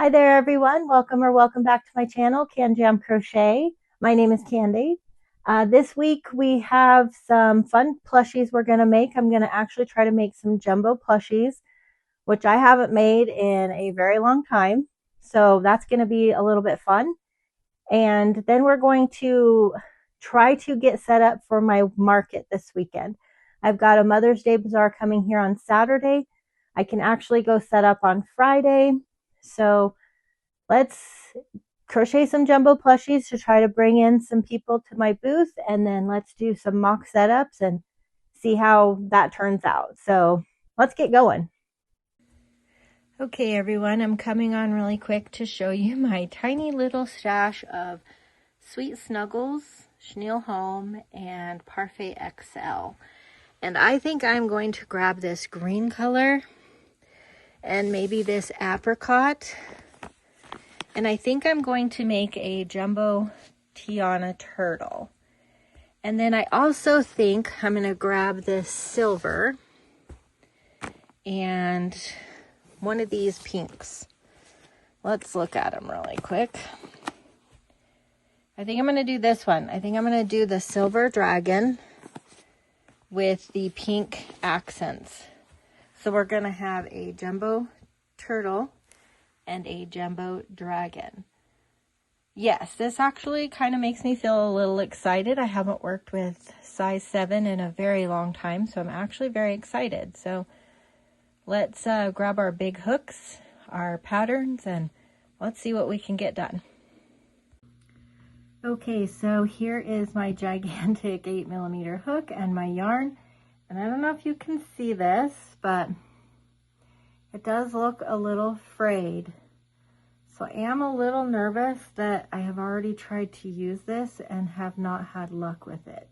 Hi there, everyone. Welcome back to my channel, Can Jam Crochet. My name is Candy. This week we have some fun plushies we're going to make. I'm going to actually try to make some jumbo plushies, which I haven't made in a very long time. So that's going to be a little bit fun. And then we're going to try to get set up for my market this weekend. I've got a Mother's Day bazaar coming here on Saturday. I can actually go set up on Friday. So let's crochet some jumbo plushies to try to bring in some people to my booth, and then let's do some mock setups and see how that turns out. So let's get going. Okay, everyone, I'm coming on really quick to show you my tiny little stash of Sweet Snuggles, Chenille Home, and Parfait XL. And I think I'm going to grab this green color and maybe this apricot. And I think I'm going to make a jumbo Tiana turtle. And then I also think I'm going to grab this silver and one of these pinks. Let's look at them really quick. I think I'm going to do this one. I think I'm going to do the silver dragon with the pink accents. So we're going to have a jumbo turtle and a jumbo dragon. Yes, this actually kind of makes me feel a little excited. I haven't worked with size 7 in a very long time, so I'm actually very excited. So let's grab our big hooks, our patterns, and let's see what we can get done. Okay, so here is my gigantic 8mm hook and my yarn. And I don't know if you can see this, but it does look a little frayed. So I am a little nervous that I have already tried to use this and have not had luck with it.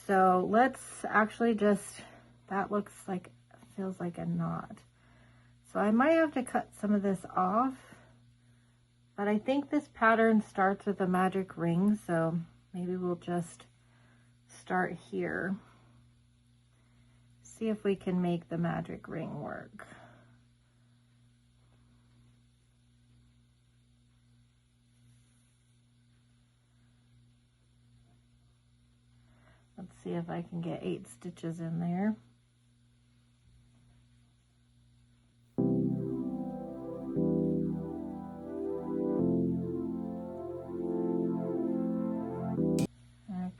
So let's actually just, that looks like, feels like a knot. So I might have to cut some of this off, but I think this pattern starts with a magic ring, so maybe we'll just start here. See if we can make the magic ring work. Let's see if I can get 8 stitches in there.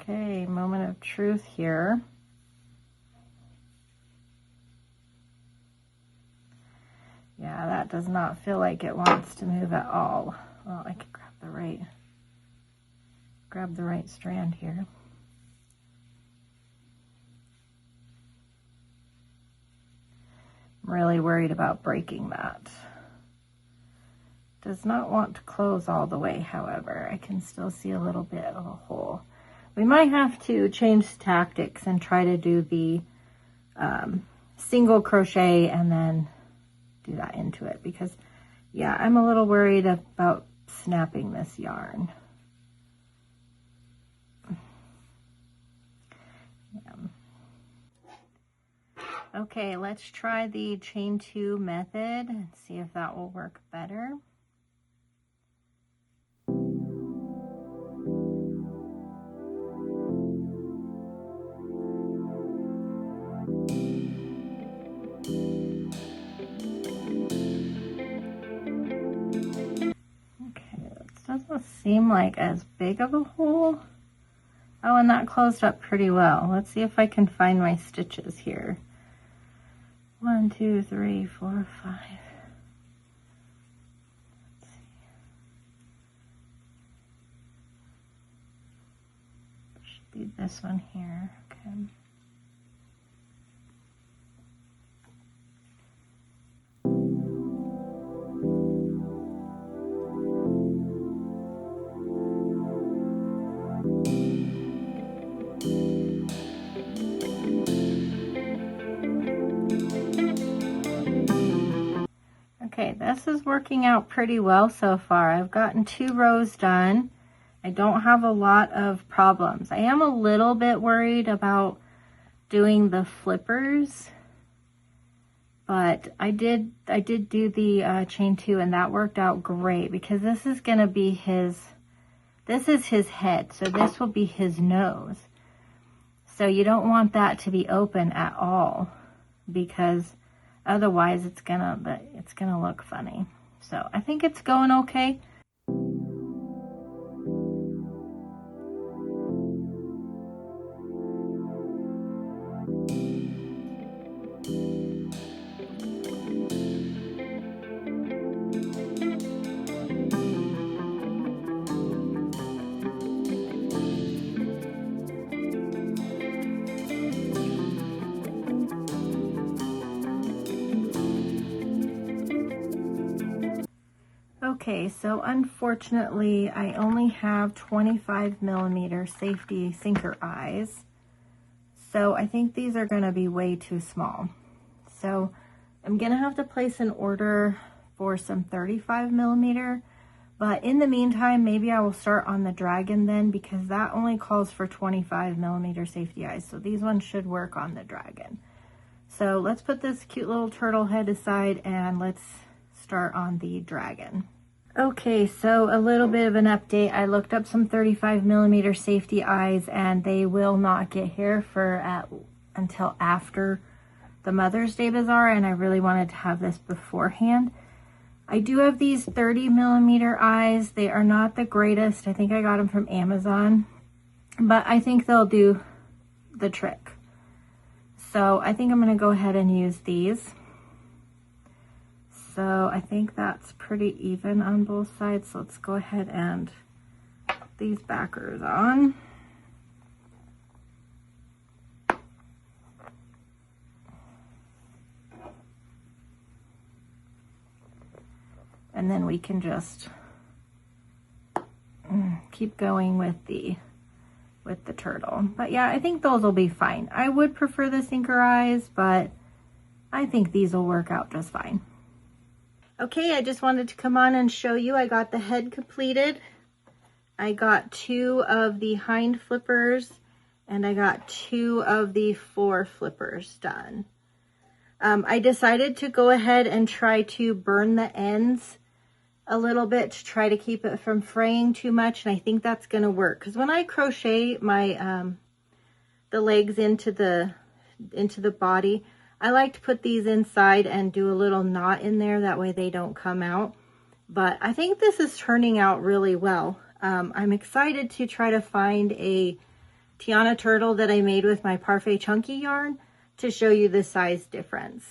Okay, moment of truth here. Yeah, that does not feel like it wants to move at all. Well, I can grab the right strand here. I'm really worried about breaking that. Does not want to close all the way, however. I can still see a little bit of a hole. We might have to change tactics and try to do the single crochet and then do that into it, because yeah, I'm a little worried about snapping this yarn. Yeah. Okay, let's try the chain 2 method and see if that will work better. Doesn't seem like as big of a hole. Oh, and that closed up pretty well. Let's see if I can find my stitches here. 1, 2, 3, 4, 5. Let's see. Should be this one here. Okay. Okay, this is working out pretty well so far. I've gotten 2 rows done. I don't have a lot of problems. I am a little bit worried about doing the flippers, but I did do the chain 2, and that worked out great because this is going to be this is his head, so this will be his nose. So you don't want that to be open at all, because otherwise it's gonna look funny. So I think it's going okay. Okay, so unfortunately I only have 25mm safety sinker eyes, so I think these are going to be way too small. So I'm going to have to place an order for some 35mm, but in the meantime maybe I will start on the dragon then, because that only calls for 25mm safety eyes, so these ones should work on the dragon. So let's put this cute little turtle head aside and let's start on the dragon. Okay, so a little bit of an update. I looked up some 35mm safety eyes, and they will not get here until after the Mother's Day Bazaar, and I really wanted to have this beforehand. I do have these 30mm eyes. They are not the greatest. I think I got them from Amazon, but I think they'll do the trick. So I think I'm going to go ahead and use these. So I think that's pretty even on both sides. So let's go ahead and put these backers on. And then we can just keep going with the turtle. But yeah, I think those will be fine. I would prefer the sinker eyes, but I think these will work out just fine. Okay, I just wanted to come on and show you I got the head completed. I got 2 of the hind flippers, and I got 2 of the fore flippers done. I decided to go ahead and try to burn the ends a little bit to try to keep it from fraying too much, and I think that's going to work, because when I crochet my the legs into the body, I like to put these inside and do a little knot in there, that way they don't come out. But I think this is turning out really well. I'm excited to try to find a Tiana turtle that I made with my Parfait Chunky yarn to show you the size difference.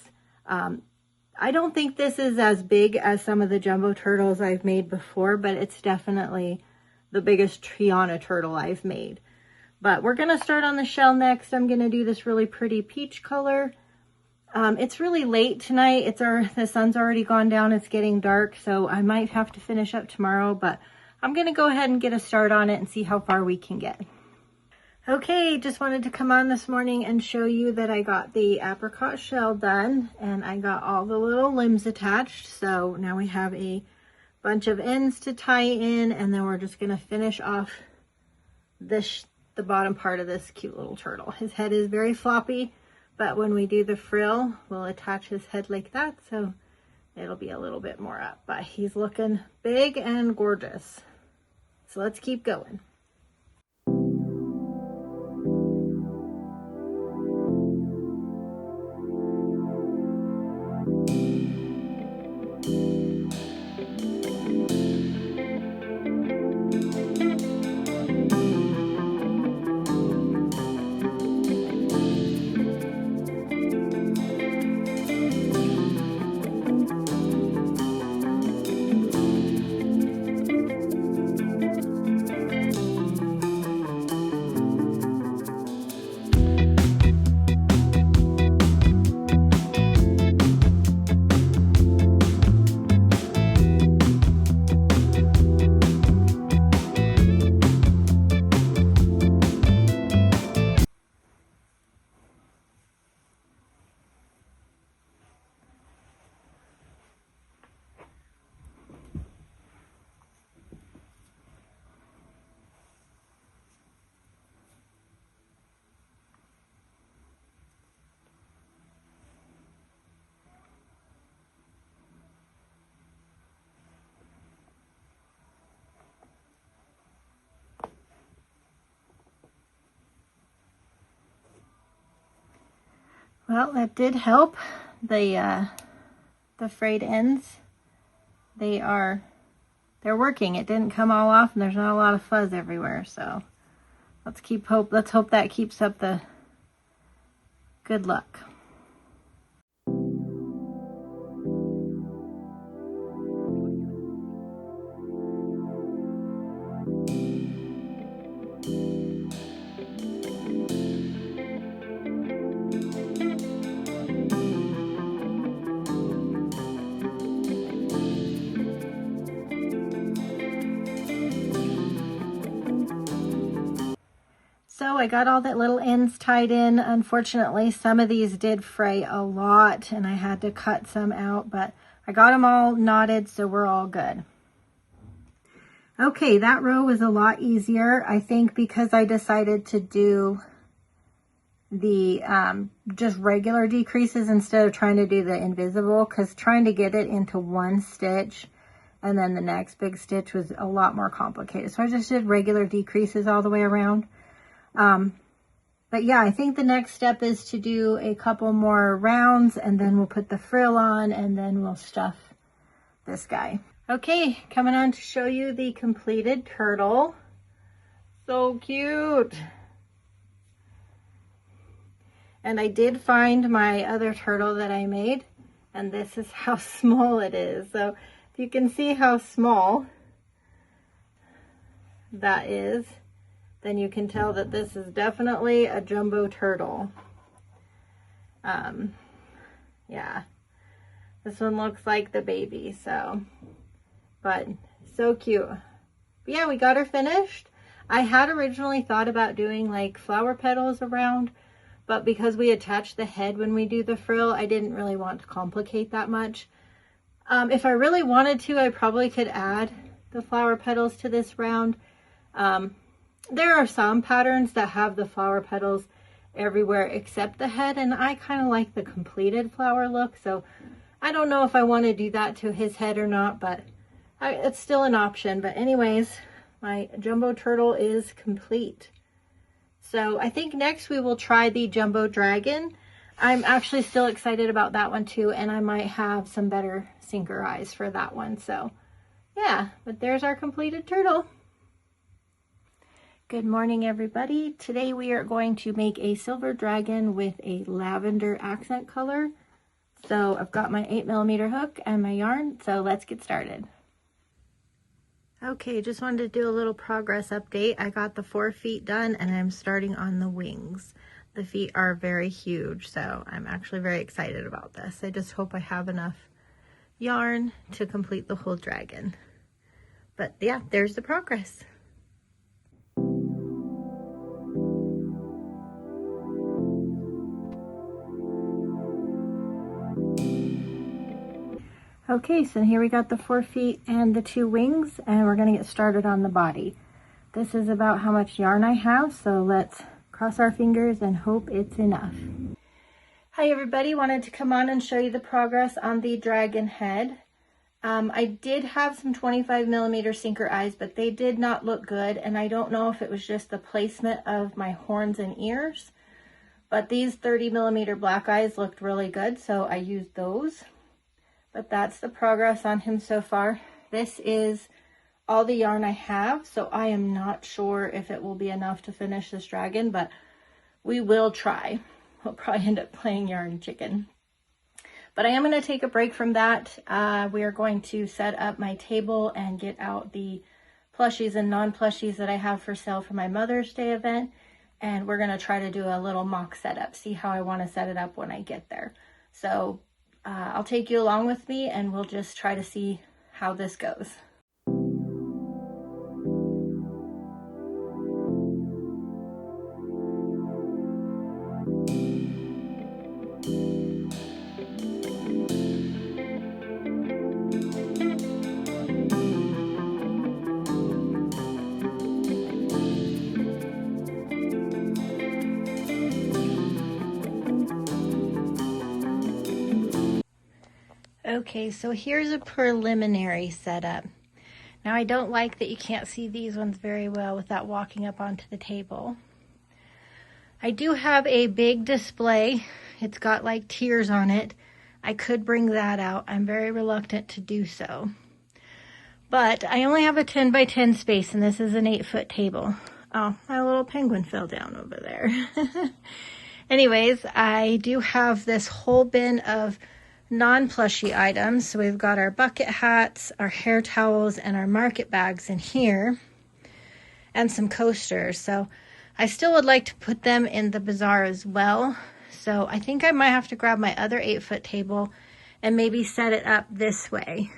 I don't think this is as big as some of the jumbo turtles I've made before, but it's definitely the biggest Tiana turtle I've made. But we're going to start on the shell next. I'm going to do this really pretty peach color. It's really late tonight. The sun's already gone down. It's getting dark, so I might have to finish up tomorrow, but I'm going to go ahead and get a start on it and see how far we can get. Okay, just wanted to come on this morning and show you that I got the apricot shell done, and I got all the little limbs attached. So now we have a bunch of ends to tie in, and then we're just going to finish off the bottom part of this cute little turtle. His head is very floppy, but when we do the frill, we'll attach his head like that, so it'll be a little bit more up. But he's looking big and gorgeous. So let's keep going. Well, that did help. The frayed ends, they're working. It didn't come all off, and there's not a lot of fuzz everywhere. So let's hope that keeps up the good luck. So I got all the little ends tied in. Unfortunately, some of these did fray a lot and I had to cut some out, but I got them all knotted, so we're all good. Okay, that row was a lot easier, I think, because I decided to do the just regular decreases instead of trying to do the invisible, because trying to get it into one stitch and then the next big stitch was a lot more complicated. So I just did regular decreases all the way around. But yeah, I think the next step is to do a couple more rounds and then we'll put the frill on and then we'll stuff this guy. Okay, coming on to show you the completed turtle. So cute. And I did find my other turtle that I made, and this is how small it is. So if you can see how small that is, then you can tell that this is definitely a jumbo turtle. Yeah, this one looks like the baby, so, but so cute. But yeah, we got her finished. I had originally thought about doing like flower petals around, but because we attach the head when we do the frill, I didn't really want to complicate that much. If I really wanted to, I probably could add the flower petals to this round. There are some patterns that have the flower petals everywhere except the head, and I kind of like the completed flower look, so I don't know if I want to do that to his head or not, but it's still an option. But anyways, my jumbo turtle is complete. So I think next we will try the jumbo dragon. I'm actually still excited about that one too, and I might have some better sinker eyes for that one. So yeah, but there's our completed turtle. Good morning, everybody. Today we are going to make a silver dragon with a lavender accent color. So I've got my 8mm hook and my yarn, so let's get started. Okay, just wanted to do a little progress update. I got the 4 feet done and I'm starting on the wings. The feet are very huge, so I'm actually very excited about this. I just hope I have enough yarn to complete the whole dragon. But yeah, there's the progress. Okay, so here we got the 4 feet and the 2 wings, and we're going to get started on the body. This is about how much yarn I have, so let's cross our fingers and hope it's enough. Hi everybody, wanted to come on and show you the progress on the dragon head. I did have some 25mm sinker eyes, but they did not look good, and I don't know if it was just the placement of my horns and ears, but these 30mm black eyes looked really good, so I used those. But that's the progress on him so far. This is all the yarn I have, so I am not sure if it will be enough to finish this dragon, but we will try. We'll probably end up playing yarn chicken. But I am going to take a break from that. We are going to set up my table and get out the plushies and non-plushies that I have for sale for my Mother's Day event. And we're going to try to do a little mock setup, see how I want to set it up when I get there. So I'll take you along with me and we'll just try to see how this goes. Okay, so here's a preliminary setup. Now I don't like that you can't see these ones very well without walking up onto the table. I do have a big display It's got like tears on it. I could bring that out. I'm very reluctant to do so. But I only have a 10 by 10 space, and this is an 8-foot table. Oh, my little penguin fell down over there. Anyways, I do have this whole bin of non-plushie items. So we've got our bucket hats, our hair towels, and our market bags in here, and some coasters. So I still would like to put them in the bazaar as well. So I think I might have to grab my other 8-foot table and maybe set it up this way,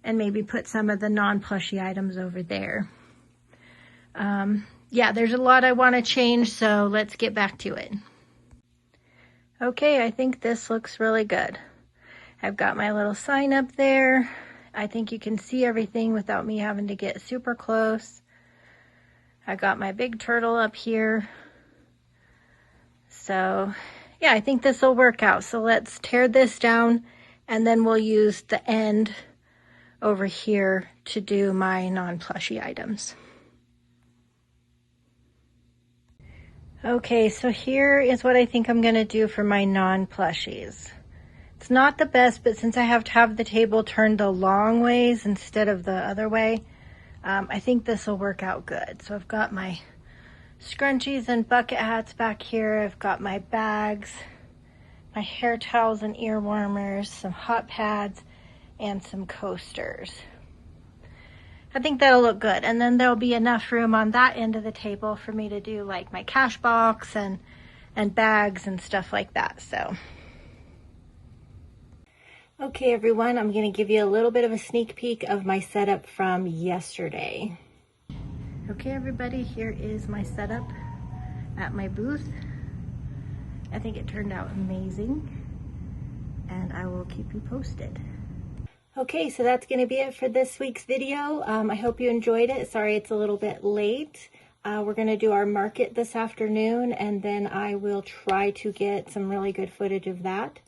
and maybe put some of the non-plushie items over there. Yeah, there's a lot I want to change, so let's get back to it. Okay, I think this looks really good. I've got my little sign up there. I think you can see everything without me having to get super close. I got my big turtle up here. So yeah, I think this will work out. So let's tear this down, and then we'll use the end over here to do my non-plushie items. Okay, so here is what I think I'm going to do for my non-plushies. It's not the best, but since I have to have the table turned the long ways instead of the other way, I think this will work out good. So I've got my scrunchies and bucket hats back here. I've got my bags, my hair towels and ear warmers, some hot pads, and some coasters. I think that'll look good. And then there'll be enough room on that end of the table for me to do like my cash box and bags and stuff like that. So okay, everyone, I'm going to give you a little bit of a sneak peek of my setup from yesterday. Okay, everybody, here is my setup at my booth. I think it turned out amazing, and I will keep you posted. Okay, so that's going to be it for this week's video. I hope you enjoyed it. Sorry it's a little bit late. We're going to do our market this afternoon, and then I will try to get some really good footage of that.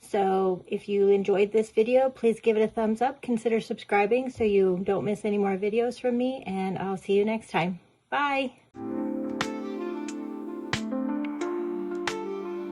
So if you enjoyed this video, please give it a thumbs up. Consider subscribing so you don't miss any more videos from me, and I'll see you next time. Bye!